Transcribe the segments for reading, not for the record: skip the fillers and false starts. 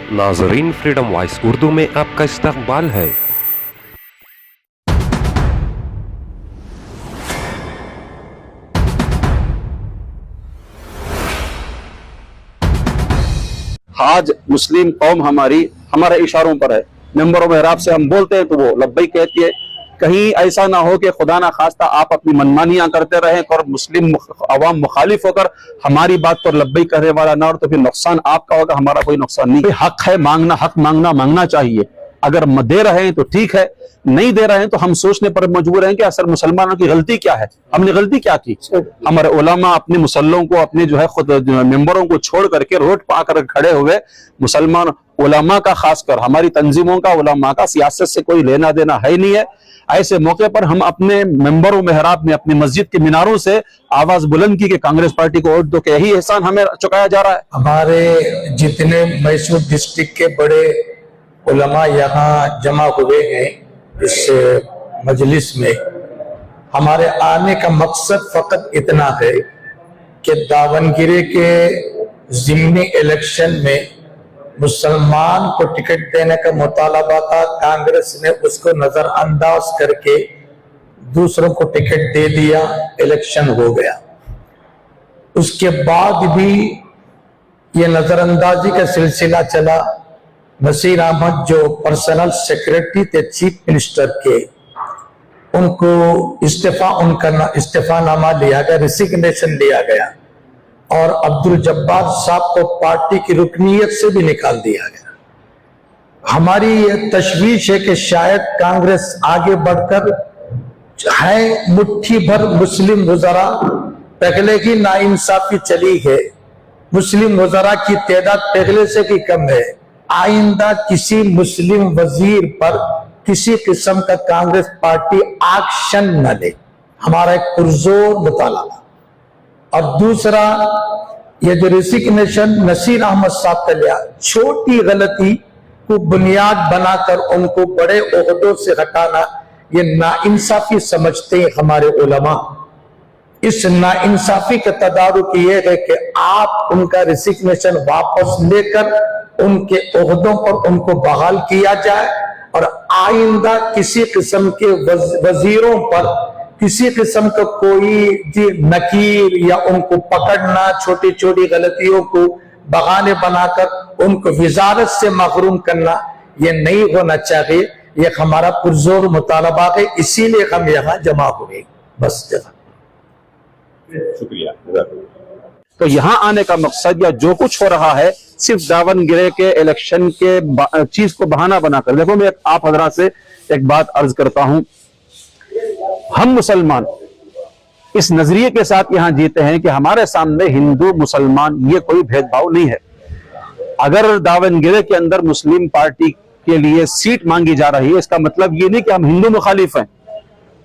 नाजरीन, freedom voice Urdu में आपका इस्तकबाल है। आज मुस्लिम कौम हमारे इशारों पर है। मेंबरों मेहराब से हम बोलते हैं तो वो लब्बैक कहती है। कहीं ऐसा ना हो कि खुदा ना खास्ता आप अपनी मनमानियां करते रहें और मुस्लिम अवाम मुखालिफ होकर हमारी बात पर लब्बैक करने वाला ना हो, तो फिर नुकसान आपका होगा, हमारा कोई नुकसान नहीं। हक है मांगना, हक मांगना चाहिए। अगर दे रहे हैं तो ठीक है, नहीं दे रहे हैं तो हम सोचने पर मजबूर हैं कि असल मुसलमानों की गलती क्या है, हमने गलती क्या की। हमारे उलमा अपने मुसल्लों को, अपने जो है खुद मेंबरों को छोड़ करके रोड पर आकर खड़े हुए। मुसलमान उलमा का, खासकर हमारी तंजीमों का, उलमा का सियासत से कोई लेना देना है नहीं है। ऐसे मौके पर हम अपने मेंबरों मेहराब में, अपनी मस्जिद के मीनारों से आवाज बुलंद की कि कांग्रेस पार्टी को वोट दो, के यही एहसान हमें चुकाया जा रहा है। हमारे जितने मैसूर डिस्ट्रिक्ट के बड़े उलमा यहाँ जमा हुए हैं इस मजलिस में, हमारे आने का मकसद फकत इतना है कि दावनगिरी के ज़िमनी इलेक्शन में मुसलमान को टिकट देने का मुतालबा था। कांग्रेस ने उसको नजरअंदाज करके दूसरों को टिकट दे दिया, इलेक्शन हो गया। उसके बाद भी ये नजरअंदाजी का सिलसिला चला। नसीर अहमद जो पर्सनल सेक्रेटरी थे चीफ मिनिस्टर के, उनको इस्तीफानामा लिया गया, रिसिग्नेशन लिया गया और अब्दुल जब्बार साहब को पार्टी की रुकनीयत से भी निकाल दिया गया। हमारी ये तशवीश है कि शायद कांग्रेस आगे बढ़कर है मुट्ठी भर मुस्लिम वज़रा, पहले की नाइंसाफी चली है, मुस्लिम वज़रा की तादाद पहले से भी कम है। आइंदा किसी मुस्लिम वजीर पर किसी किस्म का कांग्रेस पार्टी एक्शन न ले, हमारा एक पुरजोर मुतालबा। और दूसरा, ये जो रिसिग्नेशन नसीर अहमद साहब का लिया, छोटी गलती को बुनियाद बनाकर उनको बड़े ओहदों से हटाना, ये नाइंसाफी समझते हैं हमारे उलमा। इस नाइंसाफी का तदारुक ये है कि आप उनका रिसिग्नेशन वापस लेकर उनके ओहदों पर उनको बहाल किया जाए और आइंदा किसी किस्म के वजीरों पर किसी किस्म का कोई नकीर या उनको पकड़ना, छोटी छोटी गलतियों को बहाने बनाकर उनको वजारत से महरूम करना, ये नहीं होना चाहिए। ये हमारा पुरजोर मुतालबा है, इसीलिए हम यहाँ जमा हुए। बस शुक्रिया। तो यहाँ आने का मकसद या जो कुछ हो रहा है सिर्फ दावनगिरी के इलेक्शन के चीज को बहाना बनाकर। देखो, मैं आप हजरात से एक बात अर्ज करता हूं, हम मुसलमान इस नजरिए के साथ यहां जीते हैं कि हमारे सामने हिंदू मुसलमान ये कोई भेदभाव नहीं है। अगर दावनगिरी के अंदर मुस्लिम पार्टी के लिए सीट मांगी जा रही है, इसका मतलब ये नहीं कि हम हिंदू मुखालिफ हैं।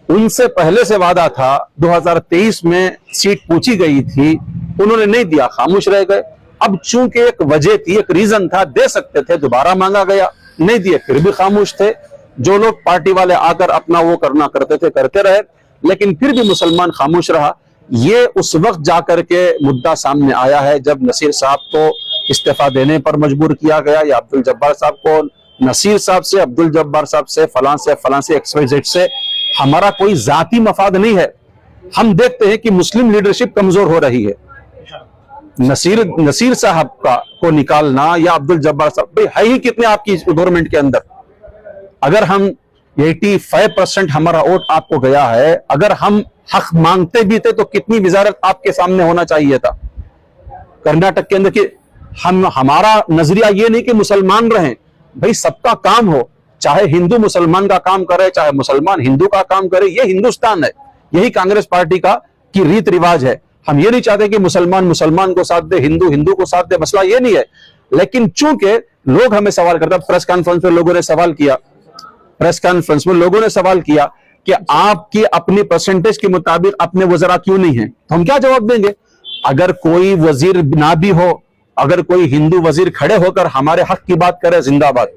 उनसे पहले से वादा था, 2023 में सीट पूछी गई थी, उन्होंने नहीं दिया, खामोश रह गए। अब चूंकि एक वजह थी, एक रीजन था, दे सकते थे, दोबारा मांगा गया, नहीं दिए, फिर भी खामोश थे। जो लोग पार्टी वाले आकर अपना वो करना करते थे करते रहे, लेकिन फिर भी मुसलमान खामोश रहा। ये उस वक्त जाकर के मुद्दा सामने आया है जब नसीर साहब को इस्तीफा देने पर मजबूर किया गया, या अब्दुल जब्बार साहब को, नसीर साहब से, अब्दुल जब्बार साहब से, फलां से XYZ से हमारा कोई जाती मफाद नहीं है। हम देखते हैं कि मुस्लिम लीडरशिप कमजोर हो रही है। नसीर साहब को निकालना या अब्दुल जब्बार साहब, भाई है ही कितने आपकी गवर्नमेंट के अंदर। अगर हम 85% हमारा वोट आपको गया है, अगर हम हक मांगते भी थे तो कितनी वजारत आपके सामने होना चाहिए था कर्नाटक के अंदर। कि हमारा नजरिया ये नहीं कि मुसलमान रहें, भाई सबका काम हो, चाहे हिंदू मुसलमान का काम करे, चाहे मुसलमान हिंदू का काम करे, ये हिंदुस्तान है, यही कांग्रेस पार्टी की रीत रिवाज है। हम ये नहीं चाहते कि मुसलमान को साथ दे, हिंदू को साथ दे, मसला ये नहीं है। लेकिन चूंकि लोग हमें सवाल करते हैं, प्रेस कॉन्फ्रेंस में लोगों ने सवाल किया, कि आपकी अपनी परसेंटेज के मुताबिक अपने वज़रा क्यों नहीं है, तो हम क्या जवाब देंगे? अगर कोई वजीर ना भी हो, अगर कोई हिंदू वजीर खड़े होकर हमारे हक की बात करे, जिंदाबाद,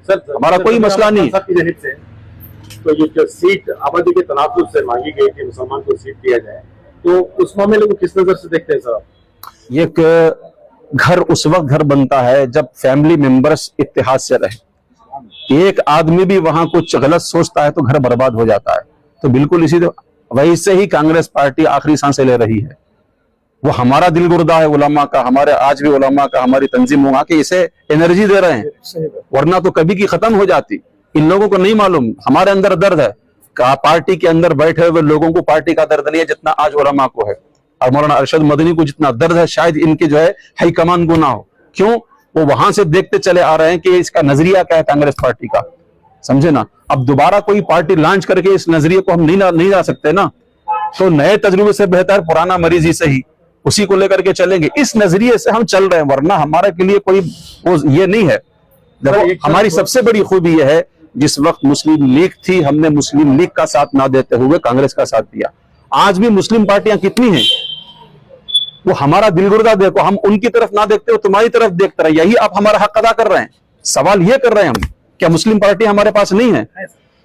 हमारा कोई मसला नहीं। तो ये जो सीट आबादी के तनासुब से मांगी गई कि मुसलमान को सीट दिया जाए, तो उस मामले को किस नजर से देखते हैं सर? एक گھر اس وقت گھر بنتا ہے جب فیملی ممبرس اتحاد سے رہے. ایک آدمی بھی وہاں کچھ غلط سوچتا ہے تو گھر برباد ہو جاتا ہے. تو بالکل اسی ویسے ہی کانگریس پارٹی آخری سانسیں لے رہی ہے. وہ ہمارا دل گردہ ہے علماء کا, ہمارے آج بھی علماء کا, ہماری تنظیموں کا, کہ اسے انرجی دے رہے ہیں, ورنہ تو کبھی کی ختم ہو جاتی. ان لوگوں کو نہیں معلوم ہمارے اندر درد ہے. پارٹی کے اندر بیٹھے ہوئے لوگوں کو پارٹی کا درد نہیں ہے جتنا آج علماء کو ہے, اور مولانا ارشد مدنی کو جتنا درد ہے شاید ان کے جو ہے ہائی کمان کو نہ ہو. کیوں؟ وہ وہاں سے دیکھتے چلے آ رہے ہیں کہ اس کا نظریہ کیا ہے کانگریس پارٹی کا, سمجھے نا. اب دوبارہ کوئی پارٹی لانچ کر کے اس نظریے کو ہم نہیں لا سکتے نا. تو نئے تجربے سے بہتر پرانا مریض ہی صحیح, اسی کو لے کر کے چلیں گے. اس نظریے سے ہم چل رہے ہیں, ورنہ ہمارے کے لیے کوئی یہ نہیں ہے. دیکھو ہماری سب سے بڑی خوبی یہ ہے, جس وقت مسلم لیگ تھی ہم نے مسلم لیگ کا ساتھ نہ دیتے ہوئے کانگریس کا ساتھ دیا. آج بھی مسلم پارٹیاں کتنی ہیں, وہ ہمارا دل گردہ دیکھو, ہم ان کی طرف نہ دیکھتے ہو تمہاری طرف دیکھتے رہے. یہی آپ ہمارا حق ادا کر رہے ہیں. سوال یہ کر رہے ہیں ہم, کیا مسلم پارٹی ہمارے پاس نہیں ہے؟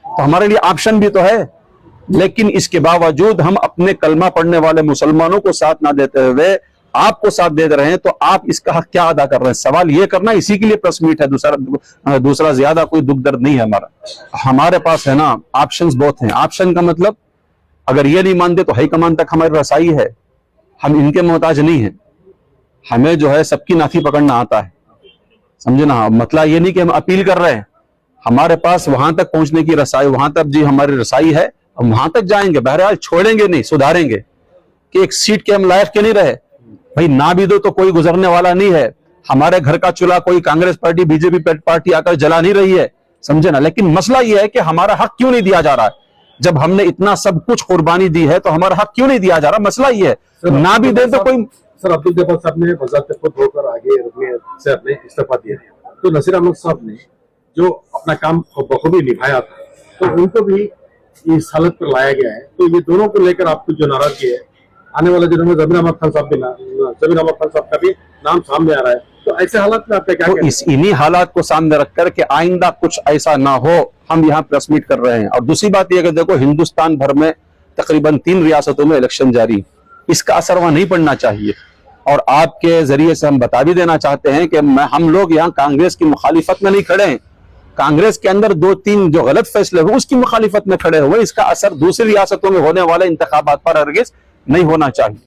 تو ہمارے لیے آپشن بھی تو ہے. لیکن اس کے باوجود ہم اپنے کلمہ پڑھنے والے مسلمانوں کو ساتھ نہ دیتے ہوئے آپ کو ساتھ دے رہے ہیں, تو آپ اس کا حق کیا ادا کر رہے ہیں؟ سوال یہ کرنا, اسی کے لیے پریس میٹ ہے. دوسرا زیادہ کوئی دکھ درد نہیں ہے ہمارا. ہمارے پاس ہے نا آپشنز بہت ہیں. آپشن کا مطلب اگر یہ نہیں مانتے تو ہائی کمان تک ہماری رسائی ہے, ہم ان کے محتاج نہیں ہیں. ہمیں جو ہے سب کی نافی پکڑنا آتا ہے, سمجھے نا. مطلب یہ نہیں کہ ہم اپیل کر رہے ہیں, ہمارے پاس وہاں تک پہنچنے کی رسائی, وہاں تک جی ہماری رسائی ہے, ہم وہاں تک جائیں گے. بہرحال چھوڑیں گے نہیں, سدھاریں گے. کہ ایک سیٹ کے ہم لائق کے نہیں رہے بھائی, نہ بھی دو تو کوئی گزرنے والا نہیں ہے. ہمارے گھر کا چولہا کوئی Congress party B J P party آ کر جلا نہیں رہی ہے, سمجھے نا. لیکن مسئلہ یہ ہے کہ ہمارا حق کیوں نہیں دیا جا رہا ہے؟ جب ہم نے اتنا سب کچھ قربانی دی ہے تو ہمارا حق کیوں نہیں دیا جا رہا؟ مسئلہ یہ ہے. نہ بھی دے تو کوئی. سر عبد الجبار صاحب نے وزارت خود ہو کر آگے رکنیت سے اپنے استعفیٰ دیا ہے, تو نصیر احمد صاحب نے جو اپنا کام بخوبی نبھایا تھا, تو ان کو بھی اس حالت پر لایا گیا ہے. تو یہ دونوں کو لے کر آپ کو جو ناراضگی ہے, آنے والے دنوں میں زمین احمد خان صاحب کا بھی نام سامنے آ رہا ہے, تو ایسے حالات میں آپ کا کیا کہنا ہے؟ انہی حالات کو سامنے رکھ کر کہ آئندہ کچھ ایسا نہ ہو, ہم یہاں پریس میٹ کر رہے ہیں. اور دوسری بات یہ کہ دیکھو ہندوستان بھر میں تقریباً 3 ریاستوں میں الیکشن جاری, اس کا اثر وہاں نہیں پڑنا چاہیے. اور آپ کے ذریعے سے ہم بتا بھی دینا چاہتے ہیں کہ ہم لوگ یہاں کانگریس کی مخالفت میں نہیں کھڑے ہیں. کانگریس کے اندر 2-3 جو غلط فیصلے ہوئے اس کی مخالفت میں کھڑے ہوئے. اس کا اثر دوسری ریاستوں میں ہونے والے انتخابات پر ہرگز نہیں ہونا چاہیے.